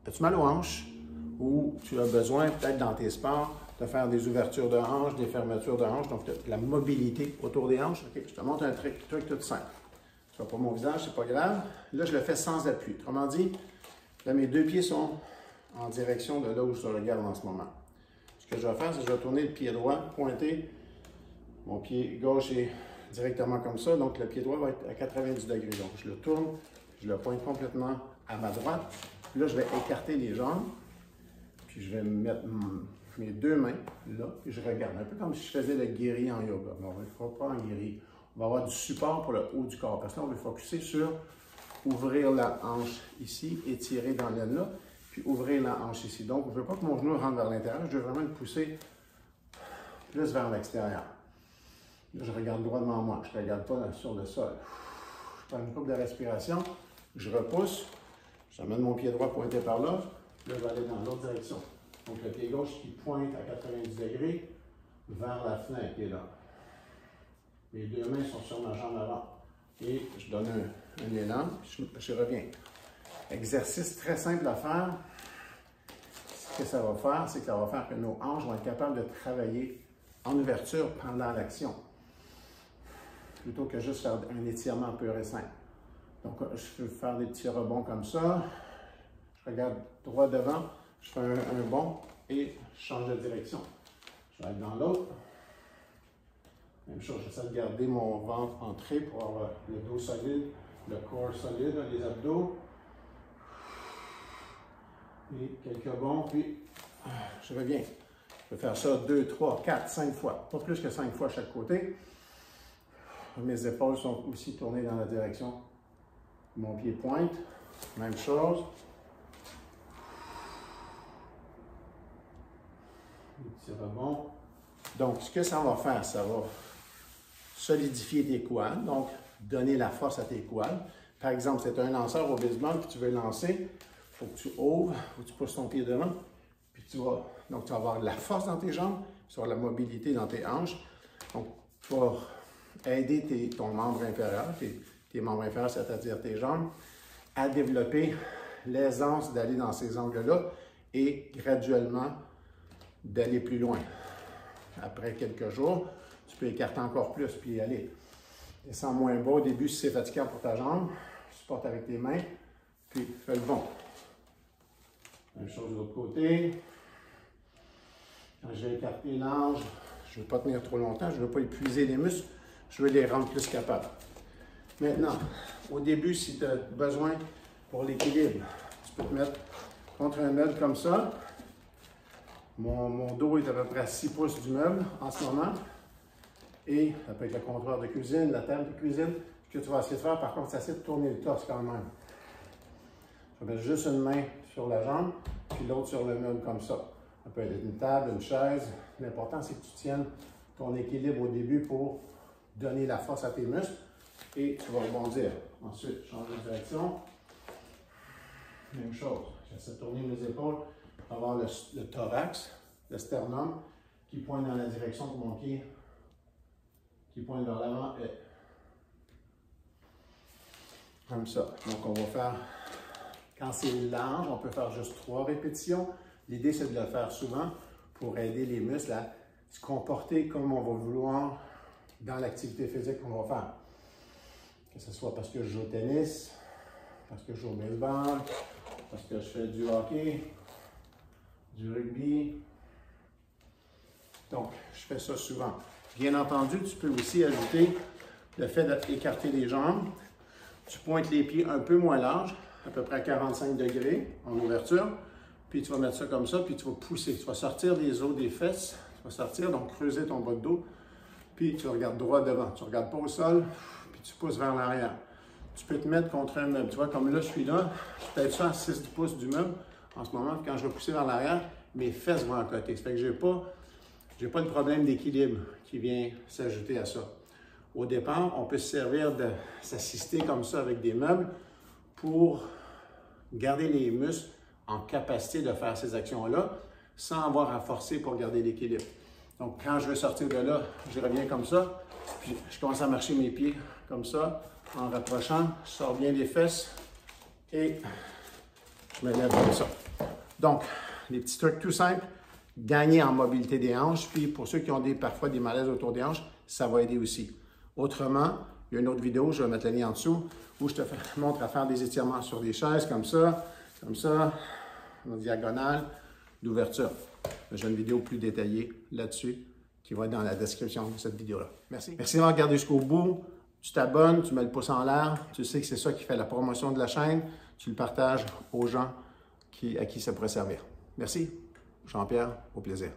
as-tu mal aux hanches ou tu as besoin, peut-être dans tes sports, de faire des ouvertures de hanches, des fermetures de hanches, donc la mobilité autour des hanches? OK, je te montre un truc tout simple. Tu vois pas mon visage, c'est pas grave. Là, je le fais sans appui. Autrement dit, là, mes deux pieds sont en direction de là où je regarde en ce moment. Ce que je vais faire, c'est que je vais tourner le pied droit, pointer. Mon pied gauche est directement comme ça, donc le pied droit va être à 90 degrés. Donc, je le tourne, je le pointe complètement à ma droite. Puis là, je vais écarter les jambes, puis je vais mettre mes deux mains là, puis je regarde. Un peu comme si je faisais le guéri en yoga. Mais on ne le fera pas en guéri. On va avoir du support pour le haut du corps, parce que là, on veut focuser sur ouvrir la hanche ici, étirer dans l'aile là, puis ouvrir la hanche ici. Donc, je ne veux pas que mon genou rentre vers l'intérieur, je veux vraiment le pousser plus vers l'extérieur. Là, je regarde droit devant moi, je ne regarde pas sur le sol. Je prends une couple de respiration, je repousse, j'amène mon pied droit pointé par là, là, je vais aller dans l'autre direction. Donc, le pied gauche qui pointe à 90 degrés vers la fenêtre qui est là. Mes deux mains sont sur ma jambe avant. Et je donne un élan, je reviens. Exercice très simple à faire. Ce que ça va faire, c'est que ça va faire que nos hanches vont être capables de travailler en ouverture pendant l'action. Plutôt que juste faire un étirement pur et simple. Donc, je peux faire des petits rebonds comme ça. Je regarde droit devant, je fais un bond et je change de direction. Je vais être dans l'autre. Même chose, j'essaie de garder mon ventre entré pour avoir le dos solide, le corps solide, les abdos. Et quelques bonds, puis je reviens. Je vais faire ça 2, 3, 4, 5 fois. Pas plus que 5 fois à chaque côté. Mes épaules sont aussi tournées dans la direction. Mon pied pointe. Même chose. Un petit rebond. Donc, ce que ça va faire, ça va solidifier tes quads, donc donner la force à tes quads. Par exemple, c'est un lanceur au baseball que tu veux lancer, il faut que tu ouvres, il faut que tu pousses ton pied devant, puis tu vas avoir de la force dans tes jambes, tu vas avoir de la mobilité dans tes hanches. Donc, tu vas aider ton membre inférieur, tes membres inférieurs, c'est-à-dire tes jambes, à développer l'aisance d'aller dans ces angles-là et graduellement d'aller plus loin. Après quelques jours, tu peux écarter encore plus puis y aller. Descends moins bas au début si c'est fatigant pour ta jambe. Supporte avec tes mains, puis fais le bond. Même chose de l'autre côté. Quand je vais écarter l'ange, je ne veux pas tenir trop longtemps, je ne veux pas épuiser les muscles, je veux les rendre plus capables. Maintenant, au début, si tu as besoin pour l'équilibre, tu peux te mettre contre un meuble comme ça. Mon dos est à peu près à 6 pouces du meuble en ce moment. Et ça peut être le comptoir de cuisine, la table de cuisine. Ce que tu vas essayer de faire, par contre, c'est essayer de tourner le torse quand même. Je vais mettre juste une main sur la jambe, puis l'autre sur le meuble comme ça. Ça peut être une table, une chaise. L'important, c'est que tu tiennes ton équilibre au début pour donner la force à tes muscles. Et tu vas rebondir. Ensuite, change de direction. Même chose. J'essaie de tourner mes épaules pour avoir le thorax, le sternum, qui pointe dans la direction de mon pied, qui pointe vers l'avant et comme ça. Donc, on va faire, quand c'est large, on peut faire juste 3 répétitions. L'idée, c'est de le faire souvent pour aider les muscles à se comporter comme on va vouloir dans l'activité physique qu'on va faire. Que ce soit parce que je joue au tennis, parce que je joue au baseball, parce que je fais du hockey, du rugby. Donc, je fais ça souvent. Bien entendu, tu peux aussi ajouter le fait d'écarter les jambes. Tu pointes les pieds un peu moins larges, à peu près à 45 degrés en ouverture. Puis tu vas mettre ça comme ça, puis tu vas pousser. Tu vas sortir les os des fesses. Tu vas sortir, donc creuser ton bas de dos. Puis tu regardes droit devant. Tu ne regardes pas au sol, puis tu pousses vers l'arrière. Tu peux te mettre contre un meuble. Tu vois, comme là, je suis là, je suis peut-être ça à 6 pouces du meuble en ce moment. Quand je vais pousser vers l'arrière, mes fesses vont à côté. Ça fait que je n'ai pas de problème d'équilibre qui vient s'ajouter à ça. Au départ, on peut se servir de s'assister comme ça avec des meubles pour garder les muscles en capacité de faire ces actions-là sans avoir à forcer pour garder l'équilibre. Donc, quand je veux sortir de là, je reviens comme ça, puis je commence à marcher mes pieds comme ça, en rapprochant, je sors bien les fesses et je me lève comme ça. Donc, les petits trucs tout simples, gagner en mobilité des hanches, puis pour ceux qui ont parfois des malaises autour des hanches, ça va aider aussi. Autrement, il y a une autre vidéo, je vais mettre le lien en dessous, où je te montre à faire des étirements sur des chaises comme ça, en diagonale, d'ouverture. J'ai une vidéo plus détaillée là-dessus qui va être dans la description de cette vidéo-là. Merci. Merci d'avoir regardé jusqu'au bout. Tu t'abonnes, tu mets le pouce en l'air, tu sais que c'est ça qui fait la promotion de la chaîne, tu le partages aux gens à qui ça pourrait servir. Merci. Jean-Pierre, au plaisir.